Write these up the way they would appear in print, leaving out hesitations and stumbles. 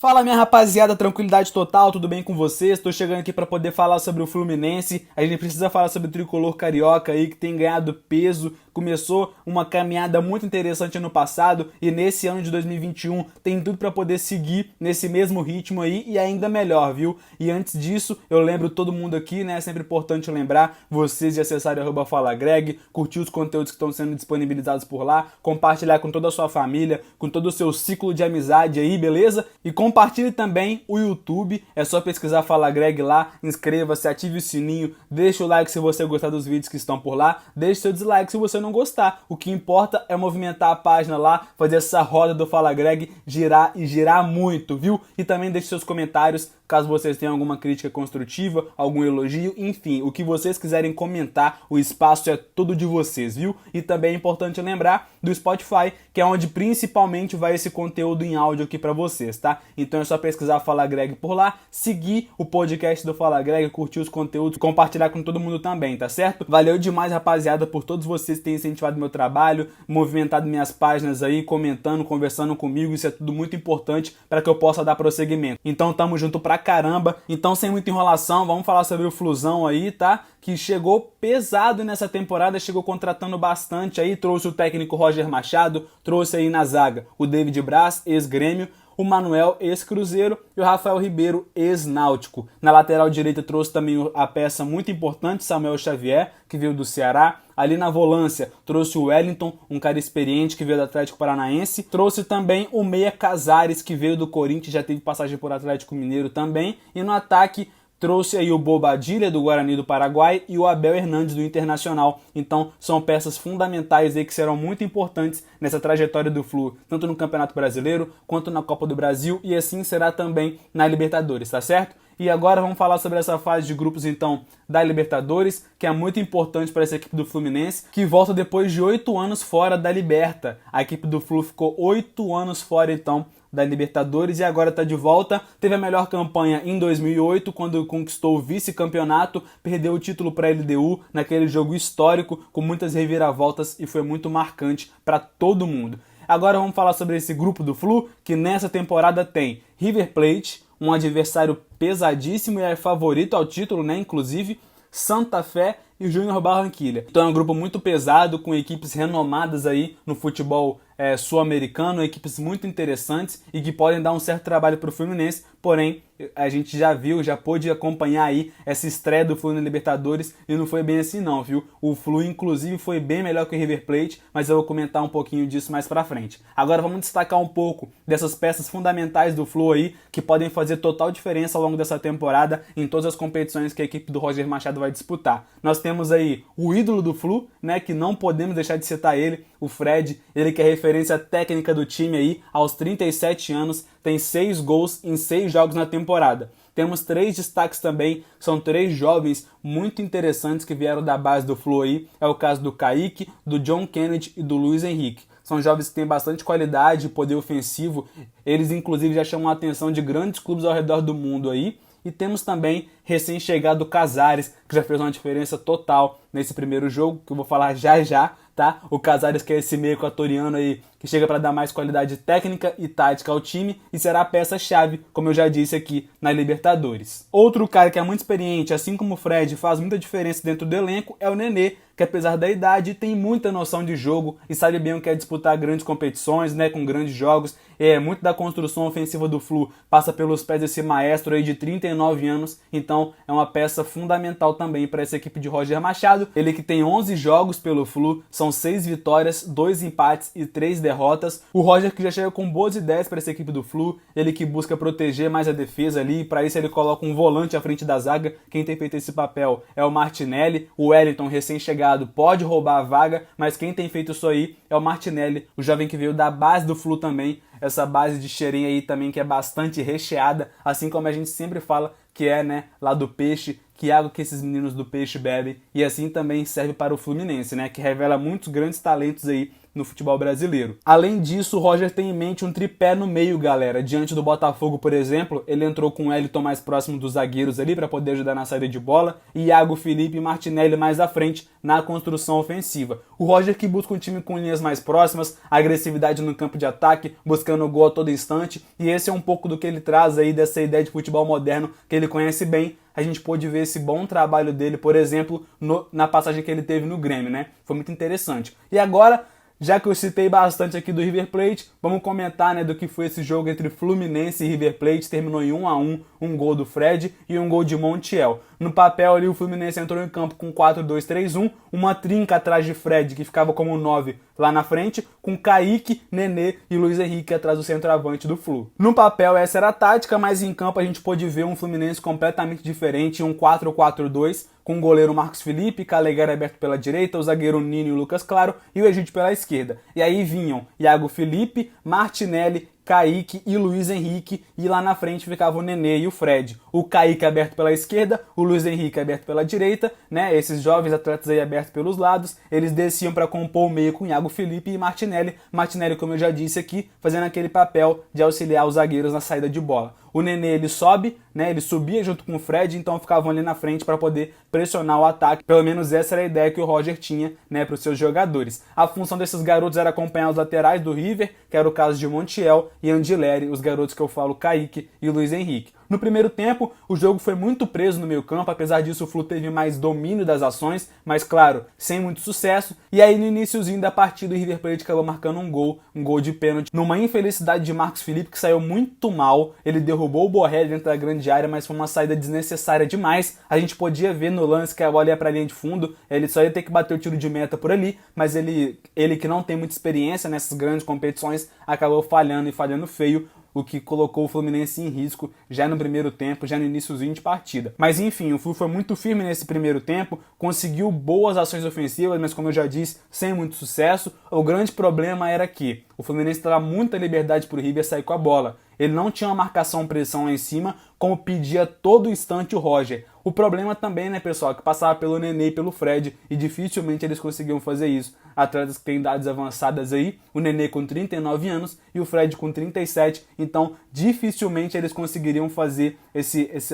Fala minha rapaziada, tranquilidade total, tudo bem com vocês? Estou chegando aqui para poder falar sobre o Fluminense. A gente precisa falar sobre o tricolor carioca aí que tem ganhado peso. Começou uma caminhada muito interessante ano passado e nesse ano de 2021 tem tudo para poder seguir nesse mesmo ritmo aí e ainda melhor, viu? E antes disso, eu lembro todo mundo aqui, né? É sempre importante lembrar vocês de acessarem @falagreg, curtir os conteúdos que estão sendo disponibilizados por lá, compartilhar com toda a sua família, com todo o seu ciclo de amizade aí, beleza? E compartilhe também o YouTube, é só pesquisar Fala Greg lá, inscreva-se, ative o sininho, deixa o like se você gostar dos vídeos que estão por lá, deixe seu dislike se você não gostar. O que importa é movimentar a página lá, fazer essa roda do Fala Greg girar e girar muito, viu? E também deixe seus comentários, caso vocês tenham alguma crítica construtiva, algum elogio, enfim, o que vocês quiserem comentar, o espaço é todo de vocês, viu? E também é importante lembrar do Spotify, que é onde principalmente vai esse conteúdo em áudio aqui pra vocês, tá? Então é só pesquisar Fala Greg por lá, seguir o podcast do Fala Greg, curtir os conteúdos, compartilhar com todo mundo também, tá certo? Valeu demais, rapaziada, por todos vocês que têm incentivado meu trabalho, movimentado minhas páginas aí, comentando, conversando comigo, isso é tudo muito importante para que eu possa dar prosseguimento. Então tamo junto pra caramba. Então sem muita enrolação, vamos falar sobre o Flusão aí, tá? Que chegou pesado nessa temporada, chegou contratando bastante aí, trouxe o técnico Roger Machado, trouxe aí na zaga o David Braz, ex-Grêmio, o Manuel, ex-Cruzeiro, e o Rafael Ribeiro, ex-Náutico. Na lateral direita trouxe também a peça muito importante, Samuel Xavier, que veio do Ceará. Ali na volância trouxe o Wellington, um cara experiente que veio do Atlético Paranaense. Trouxe também o Meia Casares, que veio do Corinthians, já teve passagem por Atlético Mineiro também. E no ataque trouxe aí o Bobadilla do Guarani do Paraguai e o Abel Hernandes do Internacional. Então são peças fundamentais aí que serão muito importantes nessa trajetória do Flu, tanto no Campeonato Brasileiro quanto na Copa do Brasil, e assim será também na Libertadores, tá certo? E agora vamos falar sobre essa fase de grupos então da Libertadores, que é muito importante para essa equipe do Fluminense, que volta depois de 8 anos fora da Liberta. A equipe do Flu ficou 8 anos fora então da Libertadores e agora está de volta. Teve a melhor campanha em 2008, quando conquistou o vice-campeonato, perdeu o título para a LDU naquele jogo histórico, com muitas reviravoltas e foi muito marcante para todo mundo. Agora vamos falar sobre esse grupo do Flu, que nessa temporada tem River Plate, um adversário pesadíssimo e é favorito ao título, né, inclusive, Santa Fé e o Júnior Barranquilla. Então é um grupo muito pesado, com equipes renomadas aí no futebol sul-americano, equipes muito interessantes e que podem dar um certo trabalho para o Fluminense, porém a gente já viu, já pôde acompanhar aí essa estreia do Flu na Libertadores e não foi bem assim não, viu? O Flu inclusive foi bem melhor que o River Plate, mas eu vou comentar um pouquinho disso mais pra frente. Agora vamos destacar um pouco dessas peças fundamentais do Flu aí, que podem fazer total diferença ao longo dessa temporada em todas as competições que a equipe do Roger Machado vai disputar. Nós temos aí o ídolo do Flu, né, que não podemos deixar de citar ele, o Fred, ele que é referência técnica do time aí, aos 37 anos, tem 6 gols em 6 jogos na temporada. Temos 3 destaques também, são 3 jovens muito interessantes que vieram da base do Flu aí, é o caso do Kaique, do John Kennedy e do Luiz Henrique. São jovens que têm bastante qualidade e poder ofensivo, eles inclusive já chamam a atenção de grandes clubes ao redor do mundo aí. E temos também recém-chegado Casares, que já fez uma diferença total nesse primeiro jogo, que eu vou falar já já, tá? O Casares, que é esse meio equatoriano aí, que chega para dar mais qualidade técnica e tática ao time e será a peça-chave, como eu já disse aqui, na Libertadores. Outro cara que é muito experiente, assim como o Fred, faz muita diferença dentro do elenco, é o Nenê, que apesar da idade tem muita noção de jogo e sabe bem o que é disputar grandes competições, né, com grandes jogos. Muito da construção ofensiva do Flu passa pelos pés desse maestro aí de 39 anos, então é uma peça fundamental também para essa equipe de Roger Machado. Ele que tem 11 jogos pelo Flu, são 6 vitórias, 2 empates e 3 derrotas. O Roger que já chega com boas ideias para essa equipe do Flu, ele que busca proteger mais a defesa ali, para isso ele coloca um volante à frente da zaga. Quem tem feito esse papel é o Martinelli, o Wellington recém-chegado pode roubar a vaga, mas quem tem feito isso aí é o Martinelli, o jovem que veio da base do Flu também, essa base de Xerém aí também que é bastante recheada, assim como a gente sempre fala que é, né, lá do Peixe, que água que esses meninos do Peixe bebem, e assim também serve para o Fluminense, né, que revela muitos grandes talentos aí no futebol brasileiro. Além disso, o Roger tem em mente um tripé no meio, galera. Diante do Botafogo, por exemplo, ele entrou com o Wellington mais próximo dos zagueiros ali para poder ajudar na saída de bola, e Iago, Felipe e Martinelli mais à frente na construção ofensiva. O Roger que busca um time com linhas mais próximas, agressividade no campo de ataque, buscando o gol a todo instante, e esse é um pouco do que ele traz aí dessa ideia de futebol moderno que ele conhece bem. A gente pôde ver esse bom trabalho dele, por exemplo, na passagem que ele teve no Grêmio, né? Foi muito interessante. E agora, já que eu citei bastante aqui do River Plate, vamos comentar, né, do que foi esse jogo entre Fluminense e River Plate. Terminou em 1-1, um gol do Fred e um gol de Montiel. No papel ali o Fluminense entrou em campo com 4-2-3-1, uma trinca atrás de Fred, que ficava como 9 lá na frente, com Kaique, Nenê e Luiz Henrique atrás do centroavante do Flu. No papel essa era a tática, mas em campo a gente pôde ver um Fluminense completamente diferente, um 4-4-2, com o goleiro Marcos Felipe, Calegari aberto pela direita, o zagueiro Nino e o Lucas Claro e o Egídio pela esquerda. E aí vinham Iago Felipe, Martinelli, Kaique e Luiz Henrique, e lá na frente ficava o Nenê e o Fred. O Kaique aberto pela esquerda, o Luiz Henrique aberto pela direita, né? Esses jovens atletas aí abertos pelos lados, eles desciam para compor o meio com Iago Felipe e Martinelli. Martinelli, como eu já disse aqui, fazendo aquele papel de auxiliar os zagueiros na saída de bola. O Nenê, ele sobe, né? Ele subia junto com o Fred, então ficavam ali na frente para poder pressionar o ataque. Pelo menos essa era a ideia que o Roger tinha, né, para os seus jogadores. A função desses garotos era acompanhar os laterais do River, que era o caso de Montiel e Andileri, os garotos que eu falo, Kaique e Luiz Henrique. No primeiro tempo, o jogo foi muito preso no meio campo, apesar disso o Flu teve mais domínio das ações, mas claro, sem muito sucesso. E aí no iniciozinho da partida o River Plate acabou marcando um gol de pênalti, numa infelicidade de Marcos Felipe, que saiu muito mal. Ele derrubou o Borrelli dentro da grande área, mas foi uma saída desnecessária demais. A gente podia ver no lance que a bola ia para a linha de fundo, ele só ia ter que bater o tiro de meta por ali, mas ele que não tem muita experiência nessas grandes competições, acabou falhando e falhando feio, o que colocou o Fluminense em risco já no primeiro tempo, já no iniciozinho de partida. Mas enfim, o Flu foi muito firme nesse primeiro tempo, conseguiu boas ações ofensivas, mas como eu já disse, sem muito sucesso. O grande problema era que o Fluminense dava muita liberdade para o River sair com a bola. Ele não tinha uma marcação-pressão lá em cima, como pedia todo instante o Roger. O problema também, né, pessoal, que passava pelo Nenê e pelo Fred, e dificilmente eles conseguiam fazer isso. Atletas que têm idades avançadas aí, o Nenê com 39 anos e o Fred com 37, então dificilmente eles conseguiriam fazer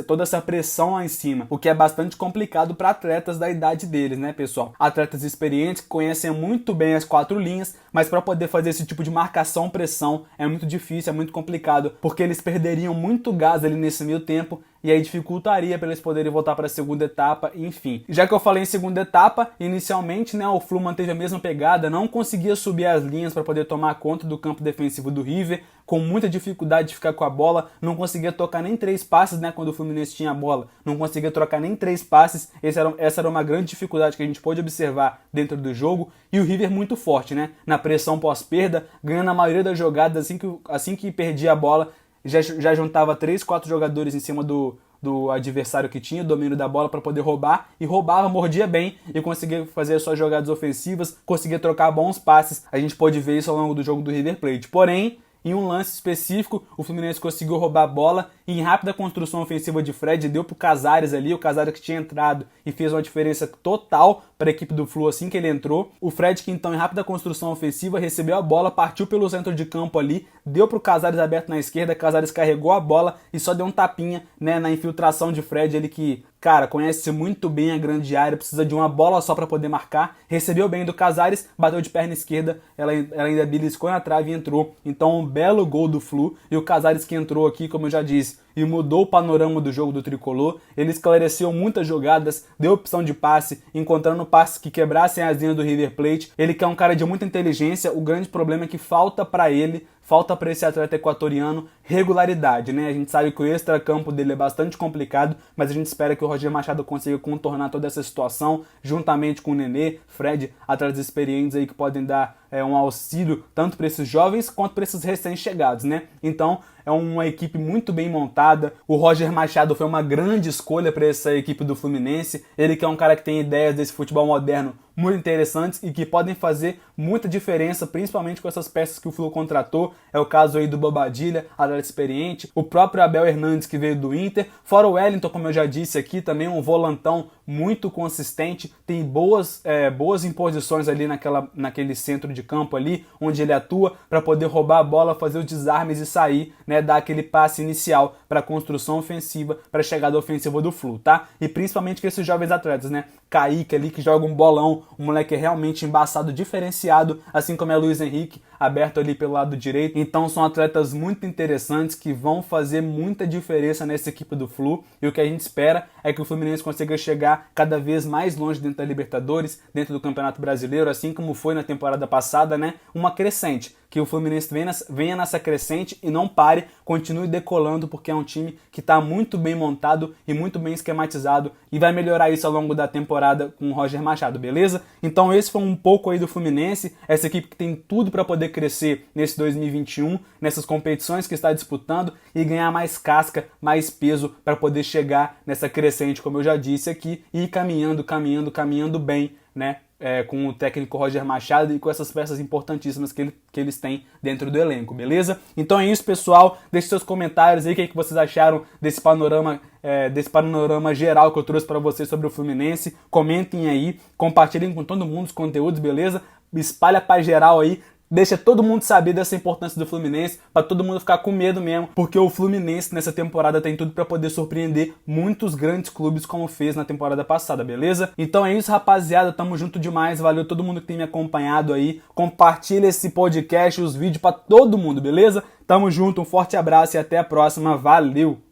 toda essa pressão lá em cima, o que é bastante complicado para atletas da idade deles, né, pessoal? Atletas experientes que conhecem muito bem as quatro linhas, mas para poder fazer esse tipo de marcação-pressão é muito difícil, é muito complicado, porque eles perderiam muito gás ali nesse meio tempo, e aí dificultaria para eles poderem voltar para a segunda etapa, enfim. Já que eu falei em segunda etapa, inicialmente, né, o Flu manteve a mesma pegada, não conseguia subir as linhas para poder tomar conta do campo defensivo do River, com muita dificuldade de ficar com a bola, não conseguia tocar nem 3 passes, né, quando o Fluminense tinha a bola, não conseguia trocar nem 3 passes. Essa era uma grande dificuldade que a gente pôde observar dentro do jogo, e o River muito forte, né, na pressão pós-perda, ganhando a maioria das jogadas assim que perdia a bola, já juntava 3, 4 jogadores em cima do adversário que tinha o domínio da bola para poder roubar, e roubava, mordia bem e conseguia fazer as suas jogadas ofensivas, conseguia trocar bons passes. A gente pôde ver isso ao longo do jogo do River Plate. Porém, em um lance específico, o Fluminense conseguiu roubar a bola e em rápida construção ofensiva de Fred, deu pro Casares ali, o Casares que tinha entrado e fez uma diferença total para a equipe do Flu assim que ele entrou. O Fred, que então em rápida construção ofensiva, recebeu a bola, partiu pelo centro de campo ali, deu pro Casares aberto na esquerda, Casares carregou a bola e só deu um tapinha, né, na infiltração de Fred, ele que, cara, conhece muito bem a grande área, precisa de uma bola só para poder marcar, recebeu bem do Casares, bateu de perna esquerda, ela ainda beliscou na trave e entrou. Então um belo gol do Flu, e o Casares que entrou aqui, como eu já disse, e mudou o panorama do jogo do Tricolor. Ele esclareceu muitas jogadas, deu opção de passe, encontrando passes que quebrassem as linhas do River Plate. Ele que é um cara de muita inteligência, o grande problema é que falta para esse atleta equatoriano regularidade, né? A gente sabe que o extracampo dele é bastante complicado, mas a gente espera que o Roger Machado consiga contornar toda essa situação, juntamente com o Nenê, Fred, atletas experientes aí que podem dar um auxílio tanto para esses jovens quanto para esses recém-chegados, né? Então, é uma equipe muito bem montada. O Roger Machado foi uma grande escolha para essa equipe do Fluminense. Ele que é um cara que tem ideias desse futebol moderno muito interessantes e que podem fazer muita diferença, principalmente com essas peças que o Flu contratou. É o caso aí do Bobadilla, atleta experiente, o próprio Abel Hernandes, que veio do Inter, fora o Wellington, como eu já disse aqui, também um volantão muito consistente, tem boas imposições ali naquele centro de campo ali, onde ele atua, para poder roubar a bola, fazer os desarmes e sair, né, dar aquele passe inicial para a construção ofensiva, para a chegada ofensiva do Flu, tá? E principalmente com esses jovens atletas, né? Kaique ali, que joga um bolão, um moleque realmente embaçado, diferenciado, assim como é Luiz Henrique, aberto ali pelo lado direito. Então são atletas muito interessantes que vão fazer muita diferença nessa equipe do Flu, e o que a gente espera é que o Fluminense consiga chegar cada vez mais longe dentro da Libertadores, dentro do Campeonato Brasileiro, assim como foi na temporada passada, né? Uma crescente, que o Fluminense venha nessa crescente e não pare, continue decolando, porque é um time que está muito bem montado e muito bem esquematizado, e vai melhorar isso ao longo da temporada com o Roger Machado, beleza? Então esse foi um pouco aí do Fluminense, essa equipe que tem tudo para poder crescer nesse 2021, nessas competições que está disputando e ganhar mais casca, mais peso para poder chegar nessa crescente, como eu já disse aqui, e ir caminhando bem, né? Com o técnico Roger Machado e com essas peças importantíssimas que eles têm dentro do elenco, beleza? Então é isso, pessoal. Deixe seus comentários aí, o que vocês acharam desse panorama geral que eu trouxe para vocês sobre o Fluminense. Comentem aí, compartilhem com todo mundo os conteúdos, beleza? Espalha pra geral aí. Deixa todo mundo saber dessa importância do Fluminense, para todo mundo ficar com medo mesmo, porque o Fluminense nessa temporada tem tudo para poder surpreender muitos grandes clubes como fez na temporada passada, beleza? Então é isso, rapaziada, tamo junto demais, valeu todo mundo que tem me acompanhado aí, compartilha esse podcast, os vídeos para todo mundo, beleza? Tamo junto, um forte abraço e até a próxima, valeu!